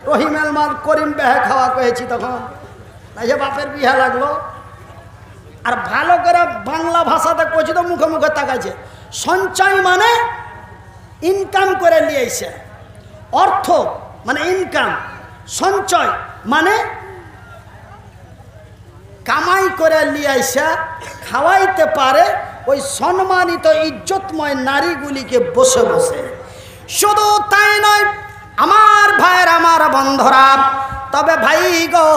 রহিম এলমান করিম বেহে খাওয়া কয়েছি তখন তাই যে বাপের বিহা লাগলো। আর ভালো করে বাংলা ভাষাতে কইছি তো মুখে মুখে তাকাইছে। সঞ্চয় মানে ইনকাম করে লিয়েছে, অর্থ মানে ইনকাম, সঞ্চয় মানে কামাই করে লিয়াইছে খাওয়াইতে পারে ওই সম্মানিত ইজ্জতময় নারীগুলিকে বসে বসে। শুধু তাই নয় আমার ভাইয়ের, আমার বন্ধুরা, তবে ভাই গো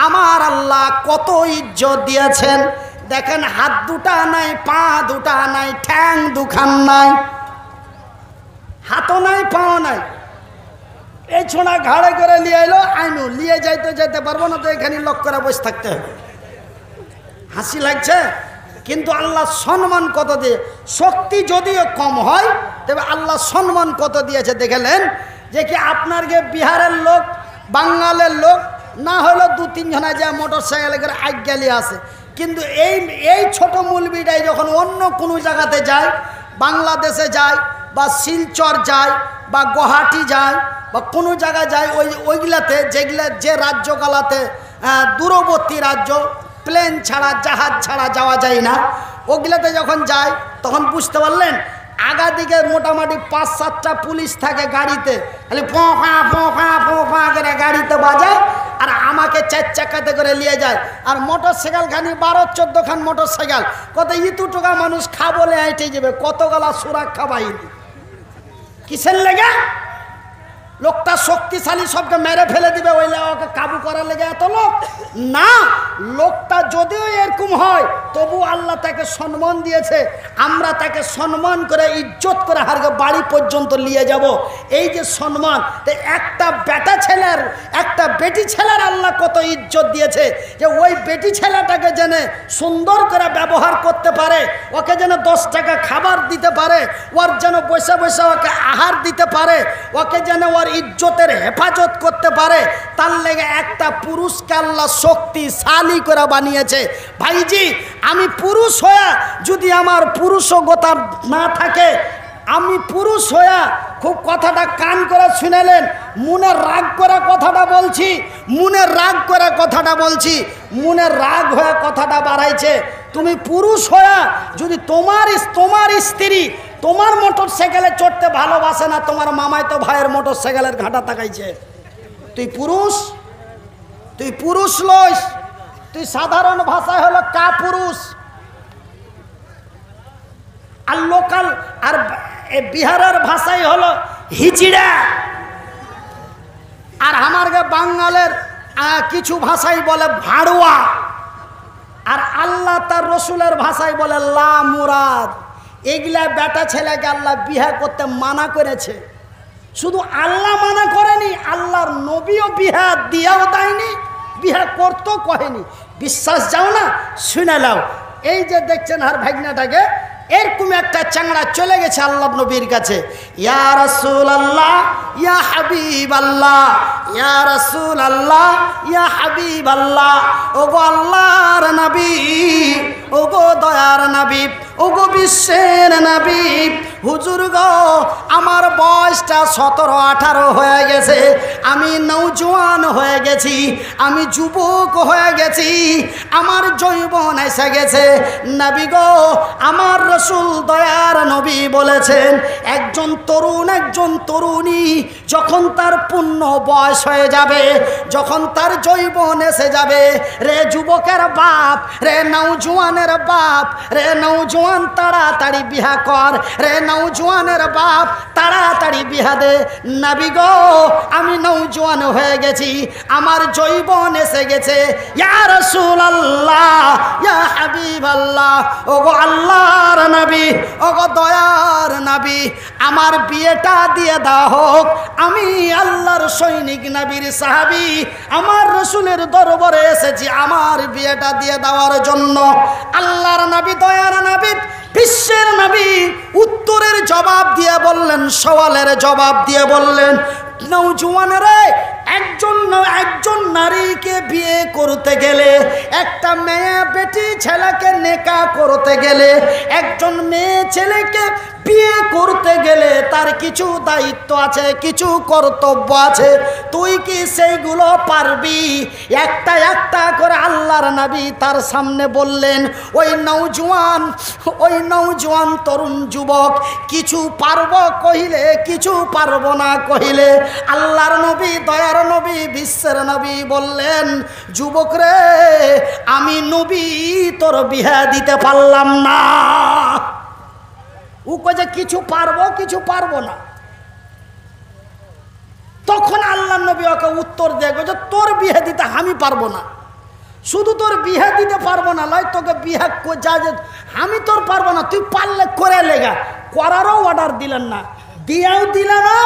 আমার আল্লাহ কত ইজ্জত দিয়েছেন দেখেন। হাত দুটা নাই, পা দুটা নাই, ঠ্যাং দুখান নাই, হাতও নাই, পাও নাই, এই ছোঁড়া ঘাড়ে করে লিয়ে এলো, আইনু লিয়ে যাইতে যেতে পারবো না, তো এখানে লক করে বসে থাকতে হবে। হাসি লাগছে, কিন্তু আল্লাহ সম্মান কত দিয়ে। শক্তি যদিও কম হয় তবে আল্লাহ সম্মান কত দিয়েছে দেখলেন। যে কি আপনার গে বিহারের লোক, বাঙালের লোক না হলো দু তিনজনা যা মোটর সাইকেলে করে আজ্ঞালি আসে, কিন্তু এই ছোট মুলবিটাই যখন অন্য কোনো জায়গাতে যায়, বাংলাদেশে যায় বা শিলচর যায় বা গুয়াহাটি যায় বা কোনো জায়গায় যায়, ওইগুলাতে যেগুলা যে রাজ্যগুলাতে দূরবর্তী রাজ্য, প্লেন ছাড়া জাহাজ ছাড়া যাওয়া যায় না, ওগুলাতে যখন যায় তখন বুঝতে পারলেন আগা দিকে মোটামুটি ৫-৭টা পুলিশ থাকে গাড়িতে, খালি ফোঁফা ফোঁফা ফোঁফা করে গাড়িতে বাজায়, আর আমাকে 4 চাকাতে করে নিয়ে যায়। আর মোটর সাইকেল খানি 12-14 খান মোটর সাইকেল, কত ইতুটুকা মানুষ খাবলে হেঁটে যাবে, কত গলা সুরক্ষা বাহিনী। কিসের লেগে? লোকটা শক্তিশালী, সবকে মেরে ফেলে দিবে, ওই ওকে কাবু করার লেগে এত লোক না। লোকটা যদিও এরকম হয় তবু আল্লাহ তাকে সম্মান দিয়েছে, আমরা তাকে সম্মান করে ইজ্জত করে হারকে বাড়ি পর্যন্ত নিয়ে যাব। এই যে সম্মান, একটা বেটা ছেলের, একটা বেটি ছেলের আল্লাহ কত ইজ্জত দিয়েছে, যে ওই বেটি ছেলেটাকে যেন সুন্দর করে ব্যবহার করতে পারে, ওকে যেন 10 টাকা খাবার দিতে পারে, ওর যেন বসে বসে ওকে আহার দিতে পারে, ওকে যেন ওর ইজ্জতের হেফাজত করতে পারে, তার লেগে একটা পুরুষকে আল্লাহ শক্তিশালী করে বানিয়েছে। ভাইজি আমি পুরুষ হয়ে যদি আমার পুরুষগতা না থাকে, আমি পুরুষ হয়ে খুব কথাটা কান করে শুনেলেন, মনে রাগ করে কথাটা বলছি, মনে রাগ করে কথাটা বলছি, মনে রাগ হয়ে কথাটা বাড়াইছে। তুমি পুরুষ হয়ে যদি তোমার স্ত্রী তোমার মোটর সাইকেলে চড়তে ভালোবাসে না, তোমার মামাই তো ভাইয়ের মোটর সাইকেলের ঘাটা তাকাইছে, তুই পুরুষ? তুই পুরুষ লইস, তুই সাধারণ ভাষায় হলো কা পুরুষ। আর লোকাল আর বিহারের ভাষায় হলো হিজড়া। আর আমার বাঙালের কিছু ভাষায় বলে ভাড়ুয়া। আর আল্লাহ তার রসুলের ভাষায় বলে লা মুরাদ। এগুলা বেটা ছেলেকে আল্লাহ বিয়ে করতে মানা করেছে। শুধু আল্লাহ মানা করেনি, আল্লাহর নবীও বিয়ে দিয়েও দেয়নি, বিয়ে করতেও কহেনি। বিশ্বাস যাও না, শুনে নাও। এই যে দেখছেন আর ভাগনাটাকে, এরকম একটা চাংড়া চলে গেছে আল্লাহ নবীর কাছে, ইয়া রাসূলুল্লাহ ইয়া হাবিবাল্লাহ, ইয়া রাসূলুল্লাহ ইয়া হাবিবাল্লাহ, ওগো আল্লাহর নবী, ওগো দয়ার নবী, ওগো বিশ্বের নবী, হুজুর গো আমার বয়সটা 17-18 হয়ে গেছে, আমি নওজোয়ান হয়ে গেছি, আমি যুবক হয়ে গেছি, আমার যৌবন এসে গেছে। নবী গো আমার রসুল দয়ার নবী বলেছেন, একজন তরুণ, একজন তরুণী যখন তার পূর্ণ বয়স হয়ে যাবে, যখন তার যৌবন এসে যাবে, রে যুবকের বাপ, রে নওজোয়ানের বাপ, রে নওজোয়ান তাড়াতাড়ি বিয়া কর, রে নওজোয়ানের বাপ তাড়াতাড়ি বিয়া দে। নবী গো আমি নওজোয়ান হয়ে গেছি, আমার যৌবন এসে গেছে, ইয়া রাসূলুল্লাহ ইয়া হাবিবাল্লাহ, ওগো আল্লাহর নবী, ওগো দয়ার নবী, আমার বিয়েটা দিয়ে দাও হোক। আমি আল্লাহর সৈনিক, নবীর সাহাবী, আমার রসুলের দরবারে এসেছি আমার বিয়েটা দিয়ে দেওয়ার জন্য। আল্লাহর নবী, দয়ার নবী, বিশ্বের নবী উত্তরের জবাব দিয়ে বললেন, সওয়ালের জবাব দিয়ে বললেন, নওজোয়ান রে, একজন নারীকে বিয়ে করতে গেলে, একটা মেয়ে বেটি ছেলেকে নেকা করতে গেলে, একজন মেয়ে ছেলেকে বিয়ে করতে গেলে তার কিছু দায়িত্ব আছে, কিছু কর্তব্য আছে। তুই কি সেইগুলো পারবি? একটা একটা করে আল্লাহর নবী তার সামনে বললেন। ওই নওজোয়ান তরুণ যুবক কিছু পারবো কহিলে, কিছু পারবো না কহিলে, আল্লাহর নবী, দয়ার নবী, বিশ্বের নবী বললেন, যুবক রে, আমি নবী তোর বিয়ে দিতে পারলাম না। ও কয়ে যে কিছু পারবো, কিছু পারবো না। তখন আল্লাহর নবী ওকে উত্তর দেয় যে তোর বিয়ে দিতে আমি পারবো না। শুধু তোর বিয়ে দিতে পারবো না লয়, তোকে বিয়ে যা যে আমি তোর পারবো না, তুই পারলে করে লেগা। করারও অর্ডার দিলেন না, দিয়েও দিলে না,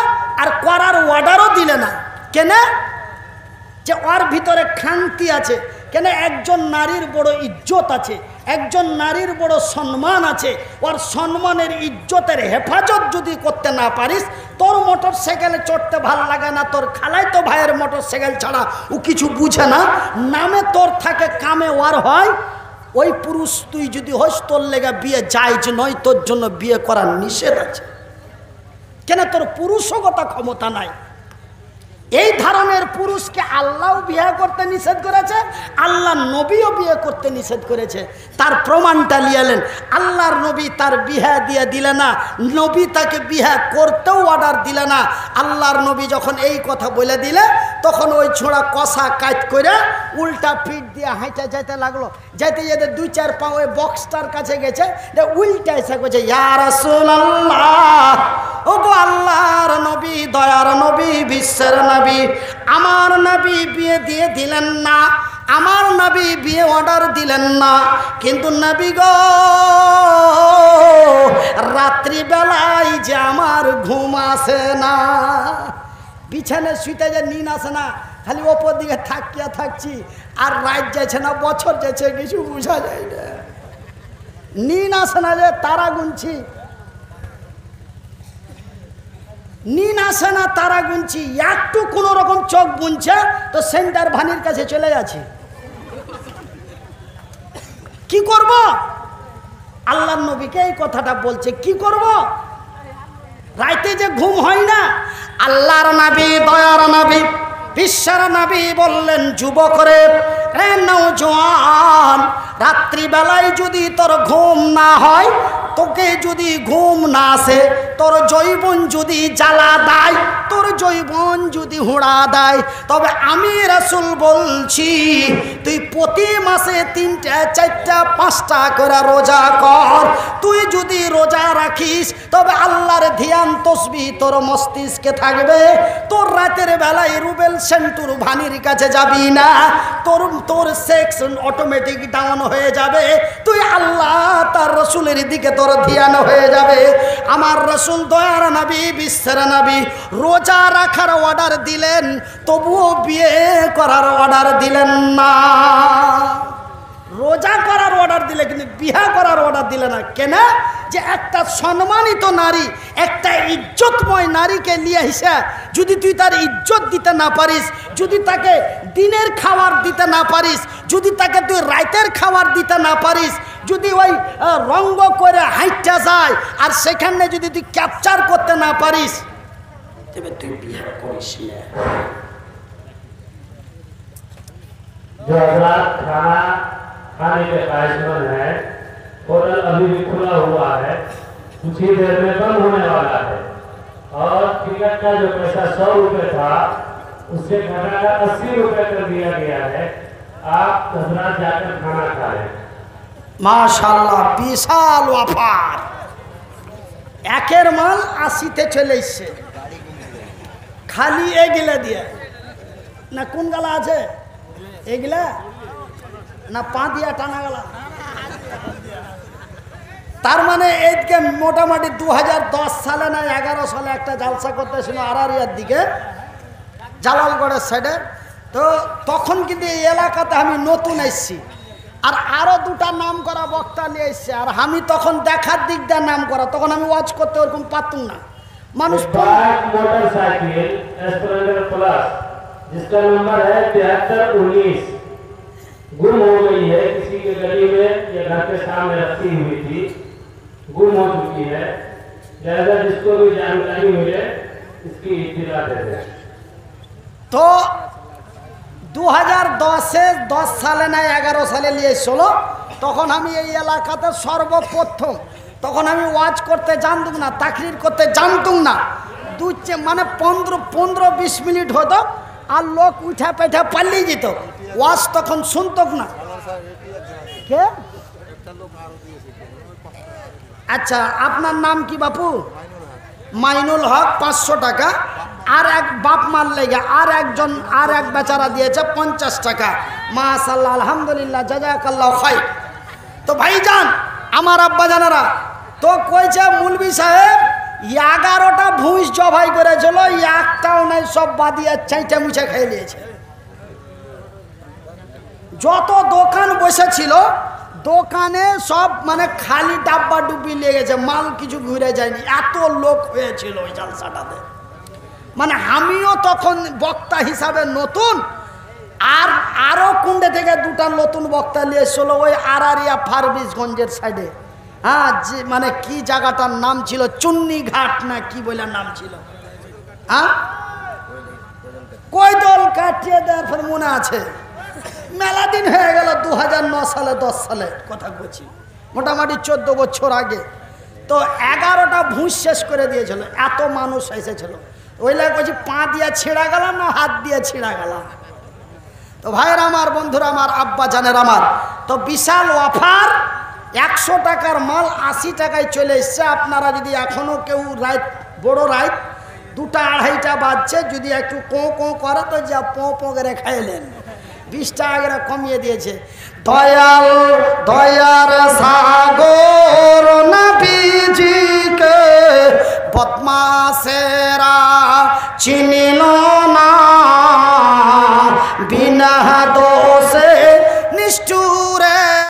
আর করার অর্ডারও দিলে না। কেন? যে ওর ভিতরে খান্তি আছে। কেন? একজন নারীর বড় ইজ্জত আছে, একজন নারীর বড় সম্মান আছে। ওর সম্মানের ইজ্জতের হেফাজত যদি করতে না পারিস, তোর মোটর সাইকেলে চড়তে ভালো লাগে না, তোর খালাই তো ভাইয়ের মোটর সাইকেল ছাড়া ও কিছু বুঝে না, নামে তোর থাকে কামে ওর হয়। ওই পুরুষ তুই যদি হস, তোর লেগে বিয়ে জায়েজ নয়, তোর জন্য বিয়ে করার নিষেধ আছে। কেন? তোর পুরুষগত ক্ষমতা নাই। এই ধরনের পুরুষকে আল্লাহও বিয়ে করতে নিষেধ করেছে, আল্লাহ নবীও বিয়ে করতে নিষেধ করেছে। তার প্রমাণটা লিয়ালেন। আল্লাহর নবী তার বিয়ে দিয়ে দিলে না, নবী তাকে বিয়ে করতেও অর্ডার দিলে না। আল্লাহর নবী যখন এই কথা বলে দিলে, তখন ওই ছোড়া কষা কাজ করে উল্টা পিঠ দিয়ে হাঁটা যেতে লাগলো। যেতে যেতে 2-4 পা ওই বক্সটার কাছে গেছে, উল্টা এসে করছে, ইয়া রাসূলুল্লাহ, ওগো আল্লাহর নবী, দয়ার নবী, বিশ্বের নবী, আমার নবী বিয়ে দিয়ে দিলেন না, আমার নবী বিয়ে অর্ডার দিলেন না, কিন্তু নবী গো, রাত্রিবেলায় যে আমার ঘুম আসে না, বিছানে শুইতে যে নিন আসে না, খালি ওপর দিকে থাকিয়া থাকছি, আর রাত যাচ্ছে না, বছর যাচ্ছে, কিছু বোঝা যায় না। নিন আসে না, যে তারা গুনছি, নিন আসে না, তারা গুনছি, একটু কোনো রকম চোখ বুনছে তো সেন্টার ভানির কাছে চলে যাচ্ছে। কি করব? আল্লাহর নবীকে এই কথাটা বলছে, কি করব? রাইতে যে ঘুম হয় না। আল্লাহর নবী, দয়ার নবী, বিশ্বের নবী বললেন, যুবক রে, নওজোয়ান, রাত্রিবেলায় যদি তোর ঘুম না হয়, তোকে যদি ঘুম না আসে, তোর যৌবন যদি জ্বালা দেয়, তোর যৌবন যদি হুড়া দেয়, তবে আমি রাসূল বলছি, তুই প্রতি মাসে 3টা, 4টা, 5টা করে রোজা কর। তুই যদি রোজা রাখিস, তবে আল্লাহর ধ্যান তসবিহ তোর মস্তিষ্কে থাকবে। তোর রাতের বেলায় রুবেল সেন্টুর ভানির কাছে যাবি না, তোর সেক্স অটোমেটিক ডাউন হয়ে যাবে। তুই আল্লাহ তার রসুলের দিকে তোর ধ্যান হয়ে যাবে। আমার রসুল, দয়ার নবী, বিশ্বের নবী, রোজা রাখার অর্ডার দিলেন, তবুও বিয়ে করার অর্ডার দিলেন না। রোজা করার অর্ডার দিলে, কিন্তু বিয়ে করার অর্ডার দিলে না। কেন? যে একটা সম্মানিত নারী, একটা ইজ্জতময় নারীকে নিয়ে এসে যদি তুই তার ইজ্জত দিতে না পারিস, যদি তাকে দিনের খাবার দিতে না পারিস, যদি তাকে তুই রাতের খাবার দিতে না পারিস, যদি ওই রঙ্গ করে হাইটা যায় আর সেখানে যদি তুই ক্যাপচার করতে না পারিস, তবে তুই বিয়ে করিস না। खाने के ख्वाहिशमंद है, होटल अभी भी खुला हुआ है, कुछ ही देर में बंद होने वाला है, और टिकट का जो पैसा 100 रुपये था, उससे घटाकर 80 रुपये कर दिया गया है। आप हजरात जाकर खाना खाएं। माशाल्लाह, विशाल व्यापार। एकेर माल 80-তে চলে এসছে, খালি এগুলা দিয়ে না। কোন গালা আছে? এগুলা না পা দিয়া টানা গেলা। তার মানে এইদিকে মোটামুটি 2010 সালে না 11 সালে একটা জালসা করতেছিল আরারিয়ার দিকে, জালালগড়ের সাইডে। তো তখন কিন্তু এই এলাকাতে আমি নতুন এসেছি, আর আরও 2টা নাম করা বক্তা নিয়ে এসছে। আর আমি তখন দেখার দিক দিয়ে নাম করা, তখন আমি ওয়াজ করতে ওরকম পারতুম না। মানুষ मोटरसाइकिल स्प्लेंडर प्लस जिसका नंबर है 7319। गुम हो गई है, किसी के गली में या घर के सामने रखी हुई थी, गुम हो चुकी है। लिहाजा जिसको भी जानकारी मिले इसकी इत्तला दे दें। তো 2010-এ 10 সালে না 11 সালে নিয়ে এসেছিল, তখন আমি এই এলাকাতে সর্বপ্রথম, তখন আমি ওয়াজ করতে জানতুম না, তাকরির করতে জানতুম না। মানে 15-20 মিনিট হতো আর লোক উঠা পেঠা পালিয়ে যেত, ওয়াজ তখন শুনতো না। কে? আচ্ছা, আপনার নাম কি বাপু? মাইনুল হক, 500 টাকা। আর এক বাপ মার লেগে আর এক বেচারা দিয়েছে 50 টাকা। মাশাআল্লাহ, আলহামদুলিল্লাহ, জাযাকাল্লাহু খাইর। তো ভাইজান, আমার আব্বা জানারা তো কইছে মুলবি সাহেব 11টা ভুঁইস জবাই করেছিল, একটাও নাই, সব বাদিয়ে চাইটা মুছে খেয়ে নিয়েছে। যত দোকান বসেছিল দোকানে সব মানে খালি ডাব্বা ডুবি লেগেছে, মাল কিছু ঘুরে যায়নি, এত লোক হয়েছিল ওই জালসাটাতে। মানে আমিও তখন বক্তা হিসাবে নতুন, আর আরো কুণ্ডে থেকে 2টা নতুন বক্তা নিয়ে এসেছিল ওই আরারিয়া ফারবিসগঞ্জের সাইডে। হ্যাঁ, যে মানে কি জায়গাটার নাম ছিল, চুন্নি ঘাট না কি বলে নাম ছিল। হ্যাঁ, কৈদল কাটিয়ে দেওয়ার পর মনে আছে, মেলা দিন হয়ে গেল, 2009 সালে 10 সালে কথা বলছি, মোটামুটি 14 বছর আগে। তো 11টা ভুঁস শেষ করে দিয়েছিল, এত মানুষ এসেছিল। ওই লাগে বলছি, পা দিয়ে ছিঁড়া গেল না হাত দিয়ে ছিঁড়া গেল। তো ভাইয়ের আমার, বন্ধুরা আমার, আব্বা জানের আমার, তো বিশাল অফার, 100 টাকার মাল 80 টাকায় চলে এসছে। আপনারা যদি এখনও কেউ রাত, বড় রাত 2টা 2:30টা বাজছে, যদি একটু কোঁ কোঁ করে তো যা পোঁ পোঁ করে খাইলেন, 20 টাকা করে কমিয়ে দিয়েছে। দয়াল দয়ার সাগর নবীজিকে বদমাশেরা চিনিল না, বিনা দোষ